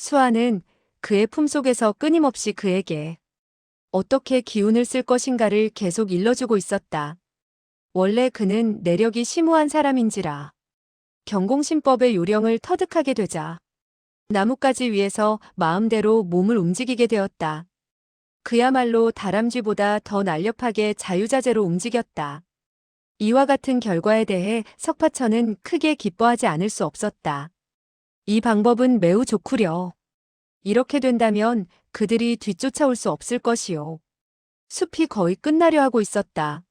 수아는 그의 품속에서 끊임없이 그에게 어떻게 기운을 쓸 것인가를 계속 일러주고 있었다. 원래 그는 내력이 심오한 사람인지라 경공신법의 요령을 터득하게 되자 나뭇가지 위에서 마음대로 몸을 움직이게 되었다. 그야말로 다람쥐보다 더 날렵하게 자유자재로 움직였다. 이와 같은 결과에 대해 석파천은 크게 기뻐하지 않을 수 없었다. 이 방법은 매우 좋구려. 이렇게 된다면 그들이 뒤쫓아올 수 없을 것이요. 숲이 거의 끝나려 하고 있었다.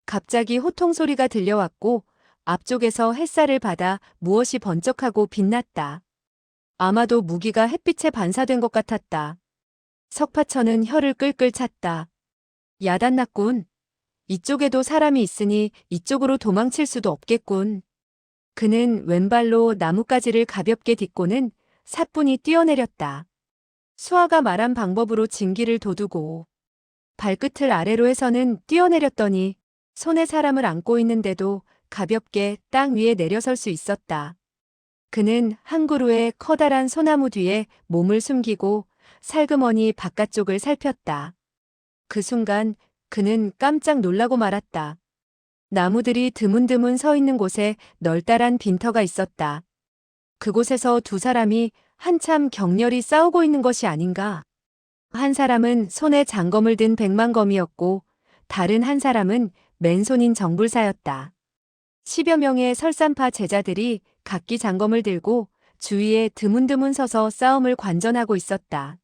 갑자기 호통 소리가 들려왔고 앞쪽에서 햇살을 받아 무엇이 번쩍하고 빛났다. 아마도 무기가 햇빛에 반사된 것 같았다. 석파천은 혀를 끌끌 찼다. 야단났군. 이쪽에도 사람이 있으니 이쪽으로 도망칠 수도 없겠군. 그는 왼발로 나뭇가지를 가볍게 딛고는 사뿐히 뛰어내렸다. 수아가 말한 방법으로 진기를 돋우고 발끝을 아래로 해서는 뛰어내렸더니 손에 사람을 안고 있는데도 가볍게 땅 위에 내려설 수 있었다. 그는 한 그루의 커다란 소나무 뒤에 몸을 숨기고 살그머니 바깥쪽을 살폈다. 그 순간 그는 깜짝 놀라고 말았다. 나무들이 드문드문 서 있는 곳에 널따란 빈터가 있었다. 그곳에서 두 사람이 한참 격렬히 싸우고 있는 것이 아닌가. 한 사람은 손에 장검을 든 백만검이었고 다른 한 사람은 맨손인 정불사였다. 10여 명의 설산파 제자들이 각기 장검을 들고 주위에 드문드문 서서 싸움을 관전하고 있었다.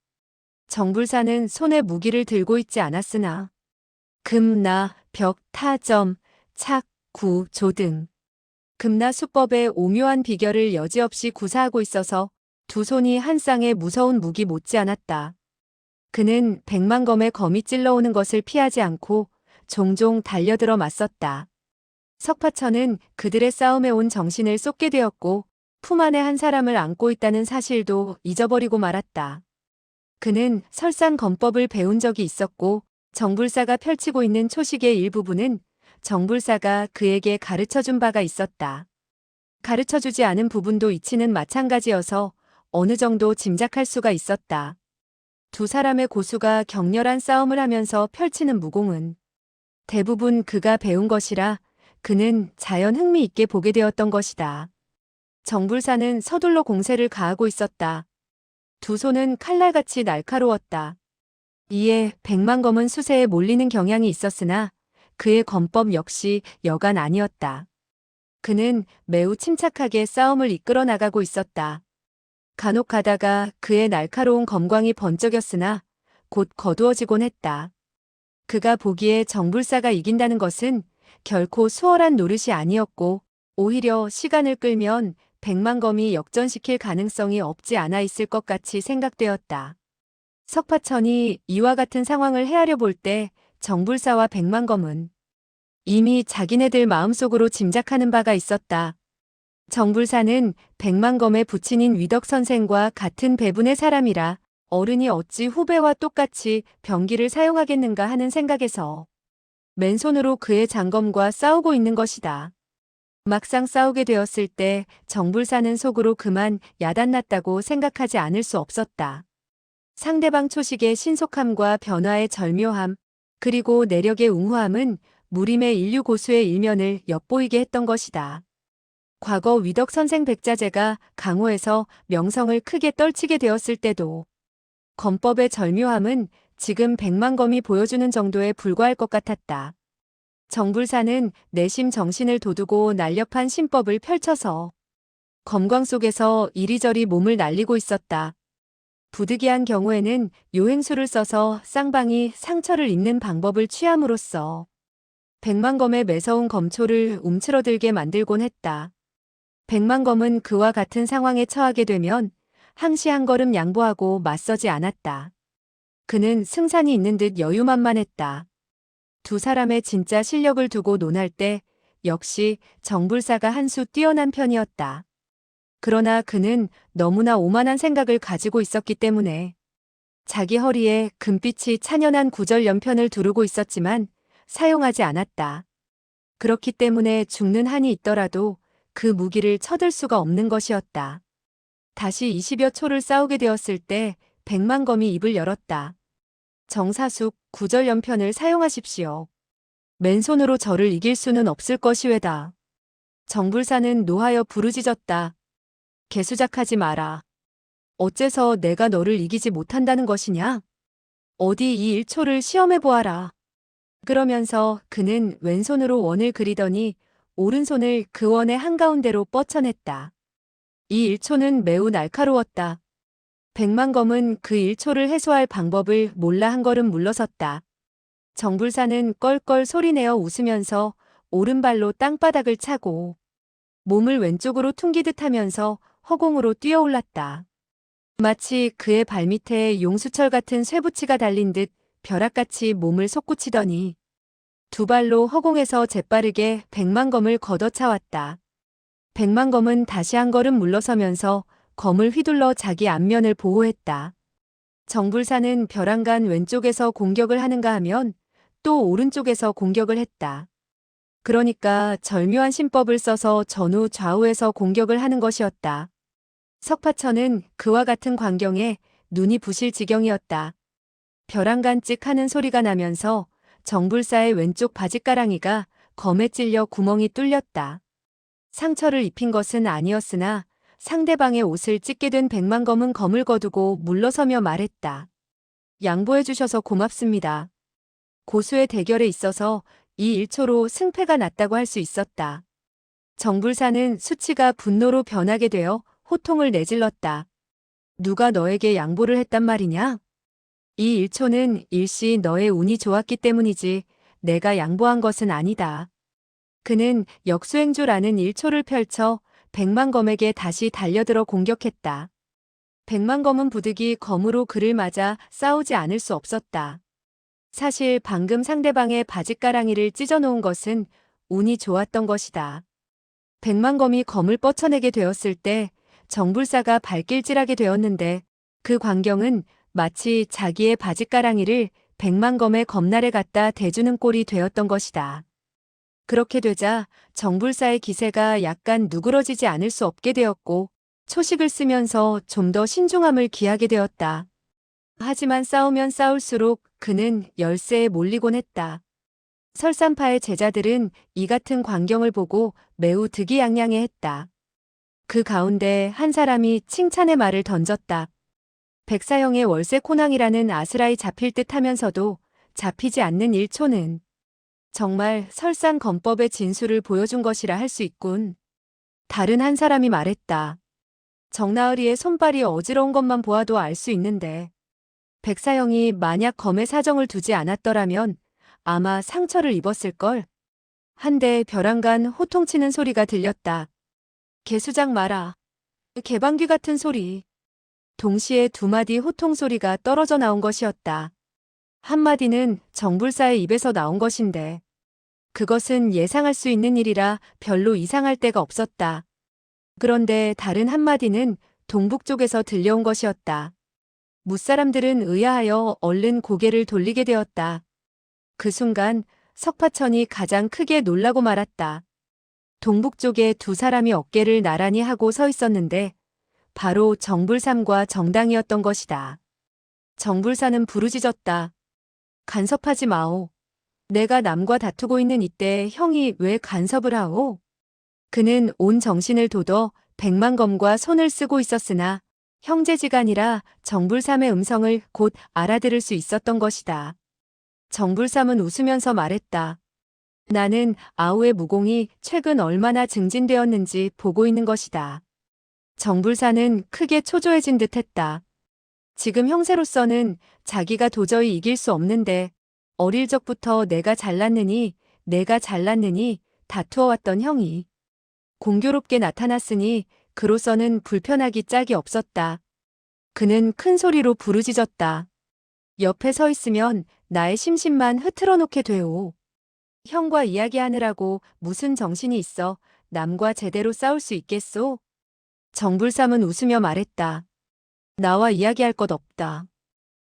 정불사는 손에 무기를 들고 있지 않았으나 금, 나, 벽, 타, 점, 착, 구, 조 등 금나 수법의 오묘한 비결을 여지없이 구사하고 있어서 두 손이 한 쌍의 무서운 무기 못지않았다. 그는 백만검의 검이 찔러오는 것을 피하지 않고 종종 달려들어 맞섰다. 석파천은 그들의 싸움에 온 정신을 쏟게 되었고 품 안에 한 사람을 안고 있다는 사실도 잊어버리고 말았다. 그는 설산검법을 배운 적이 있었고 정불사가 펼치고 있는 초식의 일부분은 정불사가 그에게 가르쳐준 바가 있었다. 가르쳐주지 않은 부분도 이치는 마찬가지여서 어느 정도 짐작할 수가 있었다. 두 사람의 고수가 격렬한 싸움을 하면서 펼치는 무공은 대부분 그가 배운 것이라 그는 자연 흥미 있게 보게 되었던 것이다. 정불사는 서둘러 공세를 가하고 있었다. 두 손은 칼날같이 날카로웠다. 이에 백만검은 수세에 몰리는 경향이 있었으나 그의 검법 역시 여간 아니었다. 그는 매우 침착하게 싸움을 이끌어 나가고 있었다. 간혹 가다가 그의 날카로운 검광이 번쩍였으나 곧 거두어지곤 했다. 그가 보기에 정불사가 이긴다는 것은 결코 수월한 노릇이 아니었고 오히려 시간을 끌면 백만검이 역전시킬 가능성이 없지 않아 있을 것 같이 생각되었다. 석파천이 이와 같은 상황을 헤아려 볼 때 정불사와 백만검은 이미 자기네들 마음속으로 짐작하는 바가 있었다. 정불사는 백만검의 부친인 위덕선생과 같은 배분의 사람이라 어른이 어찌 후배와 똑같이 병기를 사용하겠는가 하는 생각에서 맨손으로 그의 장검과 싸우고 있는 것이다. 막상 싸우게 되었을 때 정불사는 속으로 그만 야단났다고 생각하지 않을 수 없었다. 상대방 초식의 신속함과 변화의 절묘함, 그리고 내력의 웅후함은 무림의 인류 고수의 일면을 엿보이게 했던 것이다. 과거 위덕선생 백자재가 강호에서 명성을 크게 떨치게 되었을 때도 검법의 절묘함은 지금 백만검이 보여주는 정도에 불과할 것 같았다. 정불사는 내심 정신을 돋우고 날렵한 신법을 펼쳐서 검광 속에서 이리저리 몸을 날리고 있었다. 부득이한 경우에는 요행수를 써서 쌍방이 상처를 입는 방법을 취함으로써 백만검의 매서운 검초를 움츠러들게 만들곤 했다. 백만검은 그와 같은 상황에 처하게 되면 항시 한 걸음 양보하고 맞서지 않았다. 그는 승산이 있는 듯 여유만만했다. 두 사람의 진짜 실력을 두고 논할 때 역시 정불사가 한 수 뛰어난 편이었다. 그러나 그는 너무나 오만한 생각을 가지고 있었기 때문에 자기 허리에 금빛이 찬연한 구절 연편을 두르고 있었지만 사용하지 않았다. 그렇기 때문에 죽는 한이 있더라도 그 무기를 쳐들 수가 없는 것이었다. 다시 20여 초를 싸우게 되었을 때 백만검이 입을 열었다. 정사숙 구절연편을 사용하십시오. 맨손으로 저를 이길 수는 없을 것이외다. 정불사는 노하여 부르짖었다. 개수작하지 마라. 어째서 내가 너를 이기지 못한다는 것이냐? 어디 이 일초를 시험해 보아라. 그러면서 그는 왼손으로 원을 그리더니 오른손을 그 원의 한가운데로 뻗쳐냈다. 이 일초는 매우 날카로웠다. 백만검은 그 일초를 해소할 방법을 몰라 한 걸음 물러섰다. 정불사는 껄껄 소리내어 웃으면서 오른발로 땅바닥을 차고 몸을 왼쪽으로 퉁기듯 하면서 허공으로 뛰어올랐다. 마치 그의 발밑에 용수철 같은 쇠붙이가 달린 듯 벼락같이 몸을 솟구치더니 두 발로 허공에서 재빠르게 백만검을 걷어차왔다. 백만검은 다시 한 걸음 물러서면서 검을 휘둘러 자기 앞면을 보호했다. 정불사는 벼랑간 왼쪽에서 공격을 하는가 하면 또 오른쪽에서 공격을 했다. 그러니까 절묘한 신법을 써서 전후 좌우에서 공격을 하는 것이었다. 석파천은 그와 같은 광경에 눈이 부실 지경이었다. 벼랑간 찍 하는 소리가 나면서 정불사의 왼쪽 바짓가랑이가 검에 찔려 구멍이 뚫렸다. 상처를 입힌 것은 아니었으나 상대방의 옷을 찢게 된 백만검은 검을 거두고 물러서며 말했다. 양보해 주셔서 고맙습니다. 고수의 대결에 있어서 이 1초로 승패가 났다고 할 수 있었다. 정불사는 수치가 분노로 변하게 되어 호통을 내질렀다. 누가 너에게 양보를 했단 말이냐? 이 1초는 일시 너의 운이 좋았기 때문이지 내가 양보한 것은 아니다. 그는 역수행주라는 1초를 펼쳐 백만검에게 다시 달려들어 공격했다. 백만검은 부득이 검으로 그를 맞아 싸우지 않을 수 없었다. 사실 방금 상대방의 바짓가랑이를 찢어놓은 것은 운이 좋았던 것이다. 백만검이 검을 뻗쳐내게 되었을 때 정불사가 발길질하게 되었는데 그 광경은 마치 자기의 바짓가랑이를 백만검의 검날에 갖다 대주는 꼴이 되었던 것이다. 그렇게 되자 정불사의 기세가 약간 누그러지지 않을 수 없게 되었고 초식을 쓰면서 좀 더 신중함을 기하게 되었다. 하지만 싸우면 싸울수록 그는 열세에 몰리곤 했다. 설산파의 제자들은 이 같은 광경을 보고 매우 득이양양해했다. 그 가운데 한 사람이 칭찬의 말을 던졌다. 백사형의 월세 코낭이라는 아스라이 잡힐 듯 하면서도 잡히지 않는 1초는 정말 설산 검법의 진수를 보여준 것이라 할 수 있군. 다른 한 사람이 말했다. 정나으리의 손발이 어지러운 것만 보아도 알 수 있는데 백사형이 만약 검에 사정을 두지 않았더라면 아마 상처를 입었을걸. 한데 벼랑간 호통치는 소리가 들렸다. 개수작 마라. 개방귀 같은 소리. 동시에 두 마디 호통 소리가 떨어져 나온 것이었다. 한 마디는 정불사의 입에서 나온 것인데 그것은 예상할 수 있는 일이라 별로 이상할 데가 없었다. 그런데 다른 한 마디는 동북 쪽에서 들려온 것이었다. 무사람들은 의아하여 얼른 고개를 돌리게 되었다. 그 순간 석파천이 가장 크게 놀라고 말았다. 동북 쪽에 두 사람이 어깨를 나란히 하고 서 있었는데 바로 정불삼과 정당이었던 것이다. 정불사는 부르짖었다. 간섭하지 마오. 내가 남과 다투고 있는 이때 형이 왜 간섭을 하오? 그는 온 정신을 돋워 백만검과 손을 쓰고 있었으나 형제지간이라 정불삼의 음성을 곧 알아들을 수 있었던 것이다. 정불삼은 웃으면서 말했다. 나는 아우의 무공이 최근 얼마나 증진되었는지 보고 있는 것이다. 정불사는 크게 초조해진 듯했다. 지금 형세로서는 자기가 도저히 이길 수 없는데 어릴 적부터 내가 잘났느니 다투어왔던 형이 공교롭게 나타났으니 그로서는 불편하기 짝이 없었다. 그는 큰 소리로 부르짖었다. 옆에 서 있으면 나의 심신만 흐트러 놓게 되오. 형과 이야기하느라고 무슨 정신이 있어 남과 제대로 싸울 수 있겠소? 정불삼은 웃으며 말했다. 나와 이야기할 것 없다.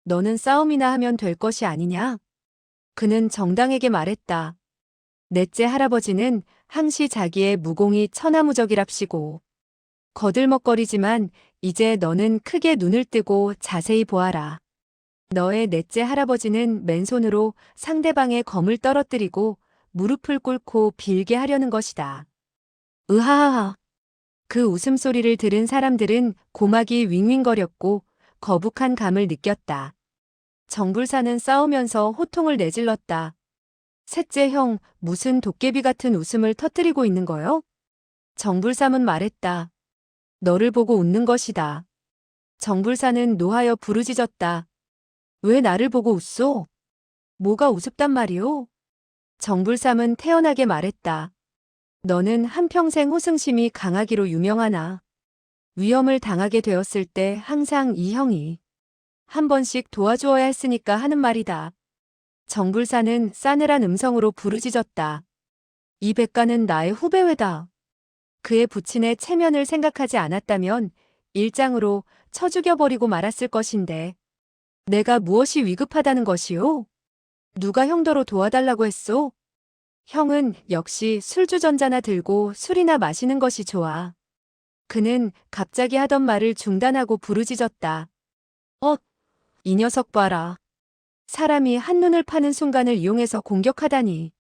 너는 싸움이나 하면 될 것이 아니냐? 그는 정당에게 말했다. 넷째 할아버지는 항시 자기의 무공이 천하무적이랍시고 거들먹거리지만 이제 너는 크게 눈을 뜨고 자세히 보아라. 너의 넷째 할아버지는 맨손으로 상대방의 검을 떨어뜨리고 무릎을 꿇고 빌게 하려는 것이다. 으하하하. 그 웃음소리를 들은 사람들은 고막이 윙윙거렸고 거북한 감을 느꼈다. 정불사는 싸우면서 호통을 내질렀다. 셋째 형, 무슨 도깨비 같은 웃음을 터뜨리고 있는 거요? 정불삼은 말했다. 너를 보고 웃는 것이다. 정불사는 노하여 부르짖었다. 왜 나를 보고 웃소? 뭐가 우습단 말이오? 정불삼은 태연하게 말했다. 너는 한평생 호승심이 강하기로 유명하나. 위험을 당하게 되었을 때 항상 이 형이 한 번씩 도와주어야 했으니까 하는 말이다. 정불사는 싸늘한 음성으로 부르짖었다. 이 백가는 나의 후배회다. 그의 부친의 체면을 생각하지 않았다면 일장으로 쳐 죽여버리고 말았을 것인데 내가 무엇이 위급하다는 것이오? 누가 형더러 도와달라고 했소? 형은 역시 술주전자나 들고 술이나 마시는 것이 좋아. 그는 갑자기 하던 말을 중단하고 부르짖었다. 이 녀석 봐라. 사람이 한눈을 파는 순간을 이용해서 공격하다니.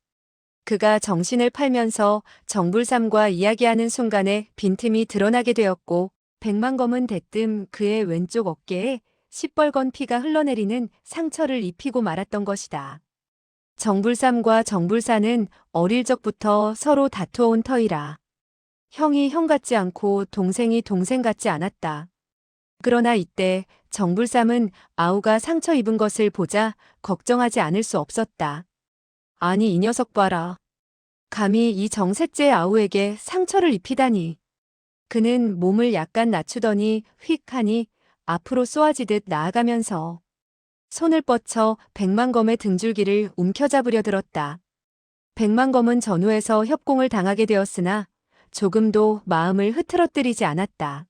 그가 정신을 팔면서 정불삼과 이야기하는 순간에 빈틈이 드러나게 되었고 백만검은 대뜸 그의 왼쪽 어깨에 시뻘건 피가 흘러내리는 상처를 입히고 말았던 것이다. 정불삼과 정불사는 어릴 적부터 서로 다투어온 터이라. 형이 형 같지 않고 동생이 동생 같지 않았다. 그러나 이때 정불삼은 아우가 상처 입은 것을 보자 걱정하지 않을 수 없었다. 아니 이 녀석 봐라. 감히 이 정셋째 아우에게 상처를 입히다니. 그는 몸을 약간 낮추더니 휙 하니 앞으로 쏘아지듯 나아가면서 손을 뻗쳐 백만검의 등줄기를 움켜잡으려 들었다. 백만검은 전후에서 협공을 당하게 되었으나 조금도 마음을 흐트러뜨리지 않았다.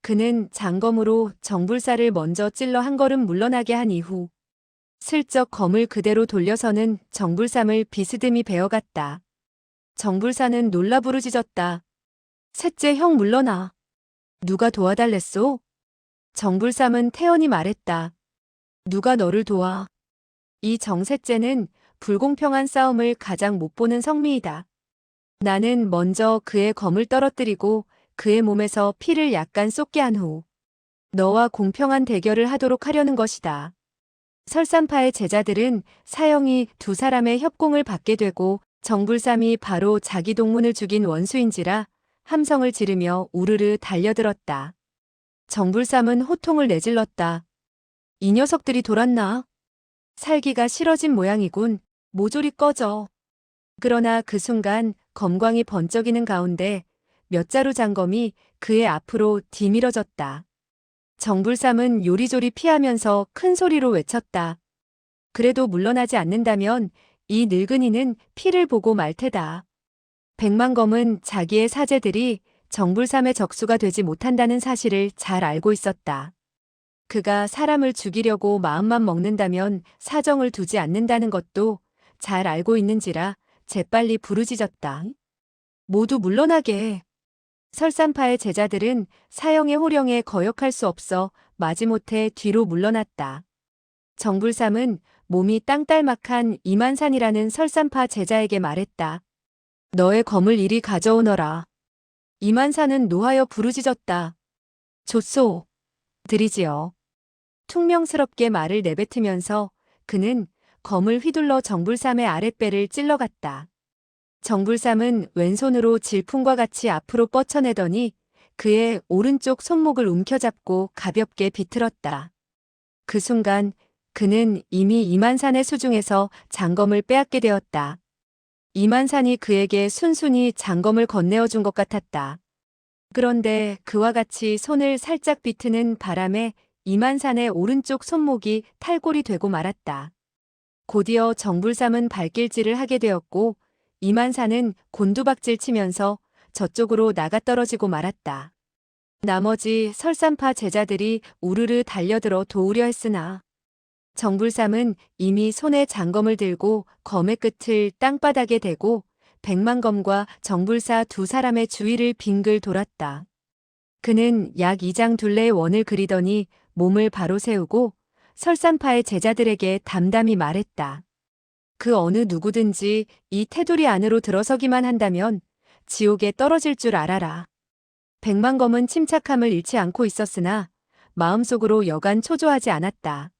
그는 장검으로 정불사를 먼저 찔러 한 걸음 물러나게 한 이후 슬쩍 검을 그대로 돌려서는 정불삼을 비스듬히 베어갔다. 정불사는 놀라 부르짖었다. 셋째 형 물러나. 누가 도와달랬소? 정불삼은 태연히 말했다. 누가 너를 도와. 이 정셋째는 불공평한 싸움을 가장 못 보는 성미이다. 나는 먼저 그의 검을 떨어뜨리고 그의 몸에서 피를 약간 쏟게 한 후 너와 공평한 대결을 하도록 하려는 것이다. 설산파의 제자들은 사형이 두 사람의 협공을 받게 되고 정불삼이 바로 자기 동문을 죽인 원수인지라 함성을 지르며 우르르 달려들었다. 정불삼은 호통을 내질렀다. 이 녀석들이 돌았나? 살기가 싫어진 모양이군. 모조리 꺼져. 그러나 그 순간 검광이 번쩍이는 가운데 몇 자루 장검이 그의 앞으로 디밀어졌다. 정불삼은 요리조리 피하면서 큰 소리로 외쳤다. 그래도 물러나지 않는다면 이 늙은이는 피를 보고 말 테다. 백만검은 자기의 사제들이 정불삼의 적수가 되지 못한다는 사실을 잘 알고 있었다. 그가 사람을 죽이려고 마음만 먹는다면 사정을 두지 않는다는 것도 잘 알고 있는지라 재빨리 부르짖었다. 모두 물러나게. 설산파의 제자들은 사형의 호령에 거역할 수 없어 마지못해 뒤로 물러났다. 정불삼은 몸이 땅딸막한 이만산이라는 설산파 제자에게 말했다. 너의 검을 이리 가져오너라. 이만산은 노하여 부르짖었다. 좋소. 드리지요. 퉁명스럽게 말을 내뱉으면서 그는 검을 휘둘러 정불삼의 아랫배를 찔러갔다. 정불삼은 왼손으로 질풍과 같이 앞으로 뻗쳐내더니 그의 오른쪽 손목을 움켜잡고 가볍게 비틀었다. 그 순간 그는 이미 이만산의 수중에서 장검을 빼앗게 되었다. 이만산이 그에게 순순히 장검을 건네어 준 것 같았다. 그런데 그와 같이 손을 살짝 비트는 바람에 이만산의 오른쪽 손목이 탈골이 되고 말았다. 곧이어 정불삼은 발길질을 하게 되었고 이만산은 곤두박질 치면서 저쪽으로 나가떨어지고 말았다. 나머지 설산파 제자들이 우르르 달려들어 도우려 했으나 정불삼은 이미 손에 장검을 들고 검의 끝을 땅바닥에 대고 백만검과 정불사 두 사람의 주위를 빙글 돌았다. 그는 약 2장 둘레의 원을 그리더니 몸을 바로 세우고 설산파의 제자들에게 담담히 말했다. 그 어느 누구든지 이 테두리 안으로 들어서기만 한다면 지옥에 떨어질 줄 알아라. 백만검은 침착함을 잃지 않고 있었으나 마음속으로 여간 초조하지 않았다.